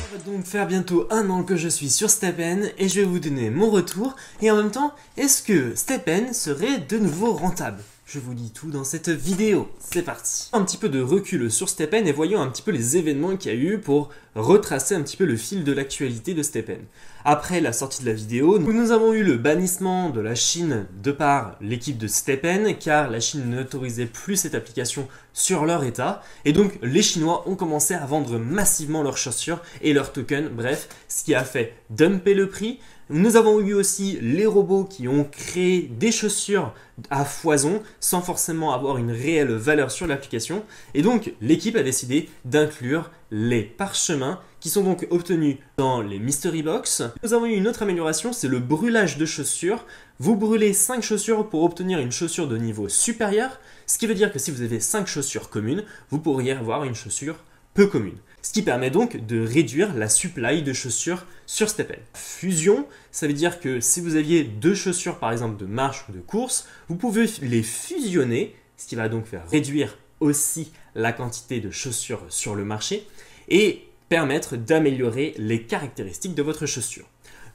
Ça va donc faire bientôt 1 an que je suis sur STEPN et je vais vous donner mon retour et en même temps, est-ce que STEPN serait de nouveau rentable? Je vous dis tout dans cette vidéo, c'est parti. Un petit peu de recul sur STEPN et voyons un petit peu les événements qu'il y a eu pour retracer un petit peu le fil de l'actualité de STEPN. Après la sortie de la vidéo, nous avons eu le bannissement de la Chine de par l'équipe de STEPN car la Chine n'autorisait plus cette application sur leur état et donc les Chinois ont commencé à vendre massivement leurs chaussures et leurs tokens, bref, ce qui a fait dumper le prix. Nous avons eu aussi les robots qui ont créé des chaussures à foison sans forcément avoir une réelle valeur sur l'application et donc l'équipe a décidé d'inclure les parchemins qui sont donc obtenus dans les mystery box. Nous avons eu une autre amélioration, c'est le brûlage de chaussures. Vous brûlez 5 chaussures pour obtenir une chaussure de niveau supérieur, ce qui veut dire que si vous avez 5 chaussures communes, vous pourriez avoir une chaussure peu commune. Ce qui permet donc de réduire la supply de chaussures sur STEPN. Fusion, ça veut dire que si vous aviez 2 chaussures par exemple de marche ou de course, vous pouvez les fusionner, ce qui va donc faire réduire aussi la quantité de chaussures sur le marché et permettre d'améliorer les caractéristiques de votre chaussure.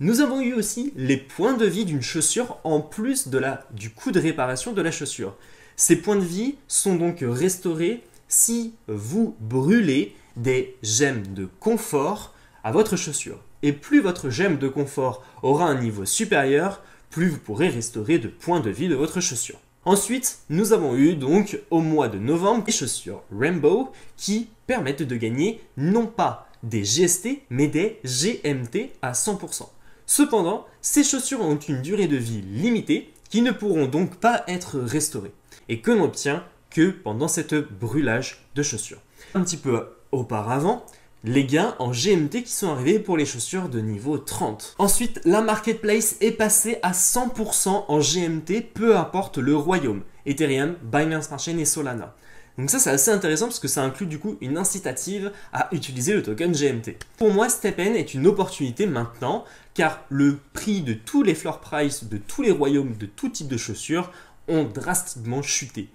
Nous avons eu aussi les points de vie d'une chaussure en plus du coût de réparation de la chaussure. Ces points de vie sont donc restaurés si vous brûlez des gemmes de confort à votre chaussure. Et plus votre gemme de confort aura un niveau supérieur, plus vous pourrez restaurer de points de vie de votre chaussure. Ensuite, nous avons eu donc au mois de novembre des chaussures Rainbow qui permettent de gagner non pas des GST mais des GMT à 100%. Cependant, ces chaussures ont une durée de vie limitée qui ne pourront donc pas être restaurées et que l'on obtient que pendant cette brûlage de chaussures. Un petit peu auparavant, les gains en GMT qui sont arrivés pour les chaussures de niveau 30. Ensuite, la marketplace est passée à 100% en GMT, peu importe le royaume, Ethereum, Binance Smart Chain et Solana. Donc ça c'est assez intéressant parce que ça inclut du coup une incitative à utiliser le token GMT. Pour moi, STEPN est une opportunité maintenant car le prix de tous les floor price de tous les royaumes de tout type de chaussures ont drastiquement chuté.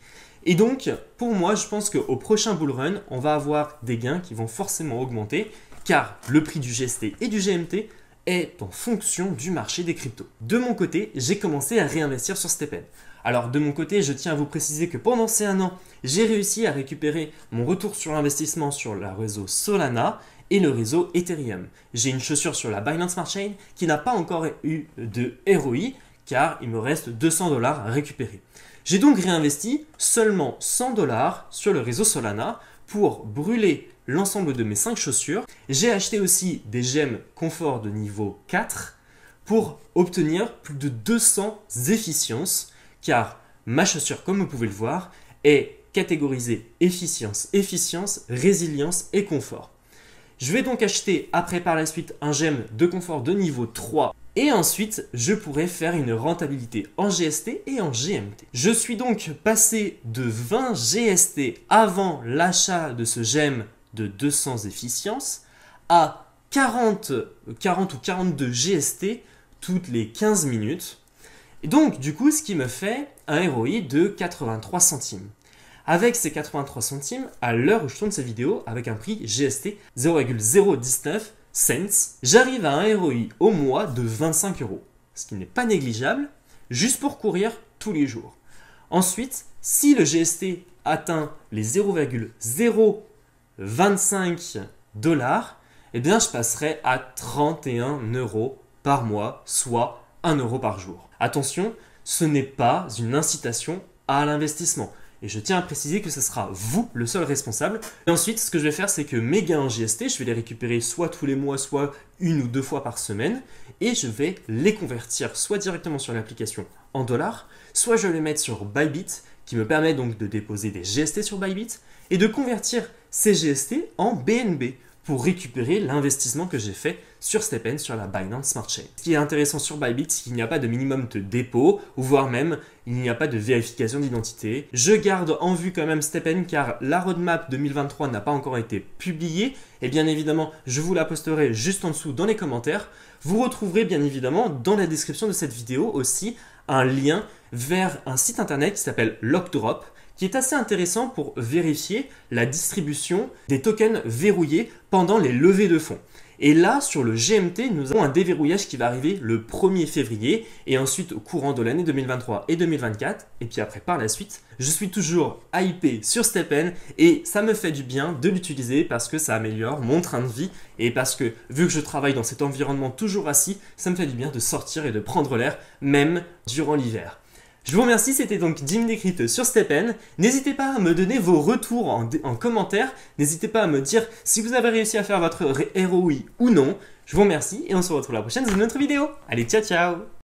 Et donc, pour moi, je pense qu'au prochain bull run, on va avoir des gains qui vont forcément augmenter car le prix du GST et du GMT est en fonction du marché des cryptos. De mon côté, j'ai commencé à réinvestir sur STEPN. Alors de mon côté, je tiens à vous préciser que pendant ces 1 an, j'ai réussi à récupérer mon retour sur investissement sur le réseau Solana et le réseau Ethereum. J'ai une chaussure sur la Binance Smart Chain qui n'a pas encore eu de ROI car il me reste 200 $ à récupérer. J'ai donc réinvesti seulement 100 $ sur le réseau Solana pour brûler l'ensemble de mes 5 chaussures. J'ai acheté aussi des gemmes confort de niveau 4 pour obtenir plus de 200 efficiences car ma chaussure, comme vous pouvez le voir, est catégorisée efficience, résilience et confort. Je vais donc acheter après par la suite un gemme de confort de niveau 3 et ensuite je pourrai faire une rentabilité en GST et en GMT. Je suis donc passé de 20 GST avant l'achat de ce gemme de 200 efficience à 40 ou 42 GST toutes les 15 minutes. Et donc du coup ce qui me fait un ROI de 83 centimes. Avec ces 83 centimes, à l'heure où je tourne cette vidéo, avec un prix GST 0,019 cents, j'arrive à un ROI au mois de 25 €, ce qui n'est pas négligeable, juste pour courir tous les jours. Ensuite, si le GST atteint les 0,025 $, eh bien je passerai à 31 € par mois, soit 1 € par jour. Attention, ce n'est pas une incitation à l'investissement. Et je tiens à préciser que ce sera vous le seul responsable. Et ensuite, ce que je vais faire, c'est que mes gains en GST, je vais les récupérer soit tous les mois, soit 1 ou 2 fois par semaine. Et je vais les convertir soit directement sur l'application en dollars, soit je vais les mettre sur Bybit, qui me permet donc de déposer des GST sur Bybit et de convertir ces GST en BNB pour récupérer l'investissement que j'ai fait sur STEPN sur la Binance Smart Chain. Ce qui est intéressant sur Bybit, c'est qu'il n'y a pas de minimum de dépôt, ou voire même il n'y a pas de vérification d'identité. Je garde en vue quand même STEPN car la roadmap 2023 n'a pas encore été publiée et bien évidemment je vous la posterai juste en dessous dans les commentaires. Vous retrouverez bien évidemment dans la description de cette vidéo aussi un lien vers un site internet qui s'appelle Lockdrop qui est assez intéressant pour vérifier la distribution des tokens verrouillés pendant les levées de fonds. Et là, sur le GMT, nous avons un déverrouillage qui va arriver le 1er février et ensuite au courant de l'année 2023 et 2024. Et puis après, par la suite, je suis toujours hypé sur STEPN et ça me fait du bien de l'utiliser parce que ça améliore mon train de vie et parce que vu que je travaille dans cet environnement toujours assis, ça me fait du bien de sortir et de prendre l'air, même durant l'hiver. Je vous remercie, c'était donc 10 minutes écrites sur STEPN. N'hésitez pas à me donner vos retours en commentaire. N'hésitez pas à me dire si vous avez réussi à faire votre ROI ou non. Je vous remercie et on se retrouve la prochaine dans une autre vidéo. Allez, ciao ciao!